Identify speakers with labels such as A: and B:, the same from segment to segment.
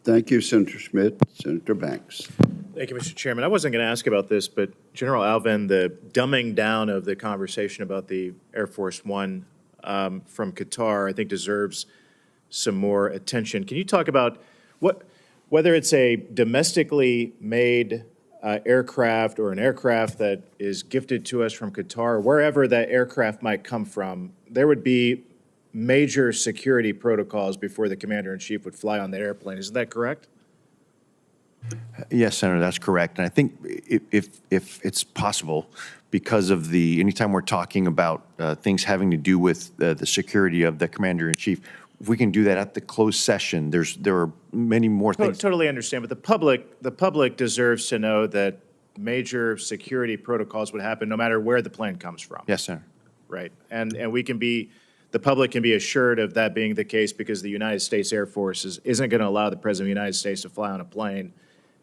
A: Thank you, Senator Schmidt. Senator Banks.
B: Thank you, Mr. Chairman. I wasn't going to ask about this, but General Alvin, the dumbing down of the conversation about the Air Force One from Qatar, I think deserves some more attention. Can you talk about whether it's a domestically made aircraft or an aircraft that is gifted to us from Qatar, wherever that aircraft might come from, there would be major security protocols before the commander-in-chief would fly on that airplane. Isn't that correct?
C: Yes, Senator, that's correct. And I think if it's possible, because of anytime we're talking about things having to do with the security of the commander-in-chief, if we can do that at the closed session, there are many more things.
B: Totally understand, but the public deserves to know that major security protocols would happen no matter where the plane comes from.
C: Yes, Senator.
B: Right, and the public can be assured of that being the case because the United States Air Force isn't going to allow the President of the United States to fly on a plane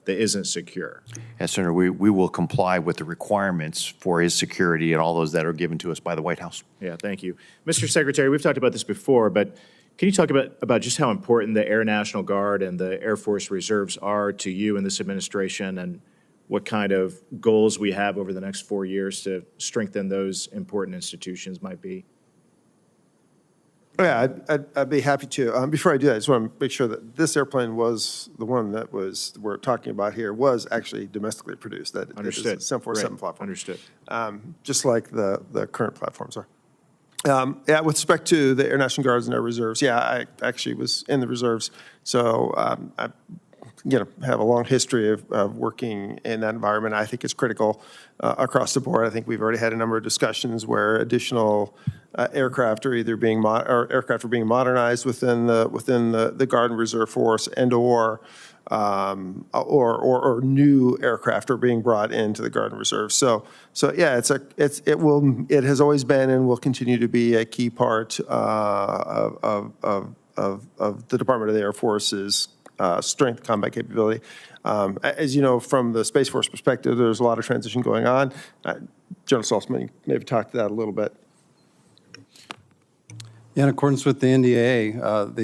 B: that isn't secure.
C: Yes, Senator, we will comply with the requirements for his security and all those that are given to us by the White House.
B: Yeah, thank you. Mr. Secretary, we've talked about this before, but can you talk about just how important the Air National Guard and the Air Force Reserves are to you in this administration and what kind of goals we have over the next 4 years to strengthen those important institutions might be?
D: Yeah, I'd be happy to. Before I do that, I just want to make sure that this airplane was the one that we're talking about here was actually domestically produced. That
B: Understood.
D: It is a 747
B: Right.
D: platform.
B: Understood.
D: Just like the current platforms are. Yeah, with respect to the Air National Guards and Air Reserves, yeah, I actually was in the reserves, so I have a long history of working in that environment. I think it's critical across the board. I think we've already had a number of discussions where additional aircraft are either being modernized within the Guard and Reserve Force, and or new aircraft are being brought into the Guard and Reserve. So yeah, it has always been and will continue to be a key part of the Department of the Air Force's strength combat capability. As you know, from the Space Force perspective, there's a lot of transition going on. General Saltzman maybe talked to that a little bit.
E: Yeah, in accordance with the NDAA,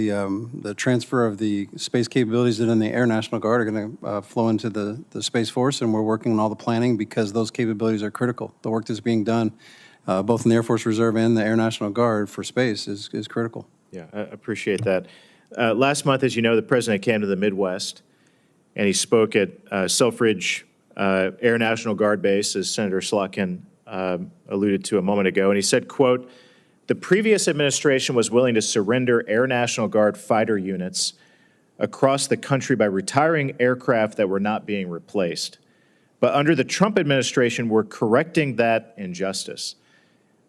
E: the transfer of the space capabilities that in the Air National Guard are going to flow into the Space Force, and we're working on all the planning because those capabilities are critical. The work that's being done, both in the Air Force Reserve and the Air National Guard for space is critical.
B: Yeah, I appreciate that. Last month, as you know, the President came to the Midwest, and he spoke at Selfridge Air National Guard Base, as Senator Slotkin alluded to a moment ago, and he said, quote, "The previous administration was willing to surrender Air National Guard fighter units across the country by retiring aircraft that were not being replaced. But under the Trump administration, we're correcting that injustice."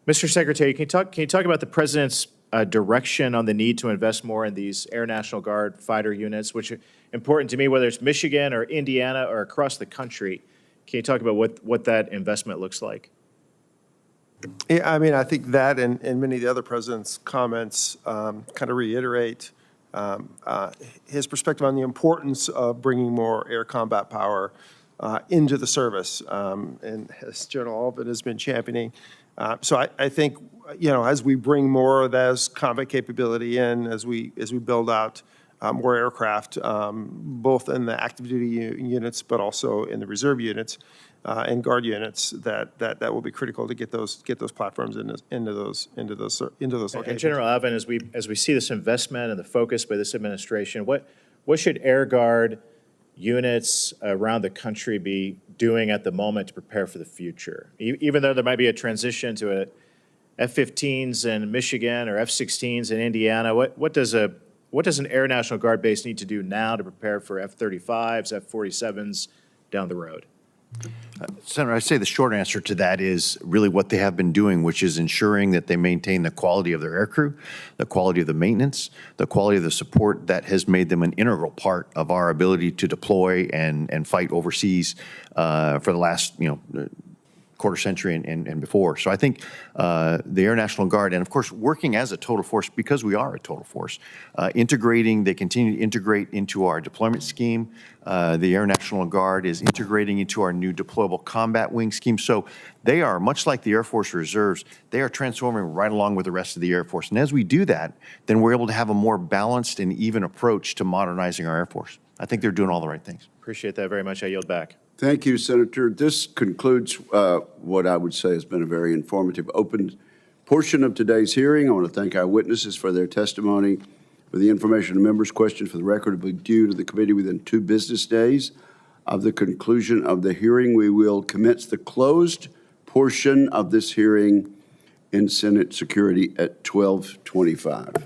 B: Mr. Secretary, can you talk about the President's direction on the need to invest more in these Air National Guard fighter units, which are important to me, whether it's Michigan or Indiana or across the country? Can you talk about what that investment looks like?
D: Yeah, I mean, I think that and many of the other president's comments kind of reiterate his perspective on the importance of bringing more air combat power into the service, and as General Alvin has been championing. So I think, as we bring more of those combat capability in, as we build out more aircraft, both in the active duty units, but also in the reserve units and guard units, that will be critical to get those platforms into those locations.
B: And General Alvin, as we see this investment and the focus by this administration, what should Air Guard units around the country be doing at the moment to prepare for the future? Even though there might be a transition to a F-15s in Michigan or F-16s in Indiana, what does an Air National Guard base need to do now to prepare for F-35s, F-47s down the road?
C: Senator, I'd say the short answer to that is really what they have been doing, which is ensuring that they maintain the quality of their aircrew, the quality of the maintenance, the quality of the support that has made them an integral part of our ability to deploy and fight overseas for the last quarter century and before. So I think the Air National Guard, and of course, working as a total force, because we are a total force, they continue to integrate into our deployment scheme. The Air National Guard is integrating into our new deployable combat wing scheme. So they are, much like the Air Force Reserves, they are transforming right along with the rest of the Air Force. And as we do that, then we're able to have a more balanced and even approach to modernizing our Air Force. I think they're doing all the right things.
B: Appreciate that very much. I yield back.
A: Thank you, Senator. This concludes what I would say has been a very informative, open portion of today's hearing. I want to thank our witnesses for their testimony. For the information of members, questions for the record will be due to the committee within 2 business days of the conclusion of the hearing. We will commence the closed portion of this hearing in Senate Security at 12:25.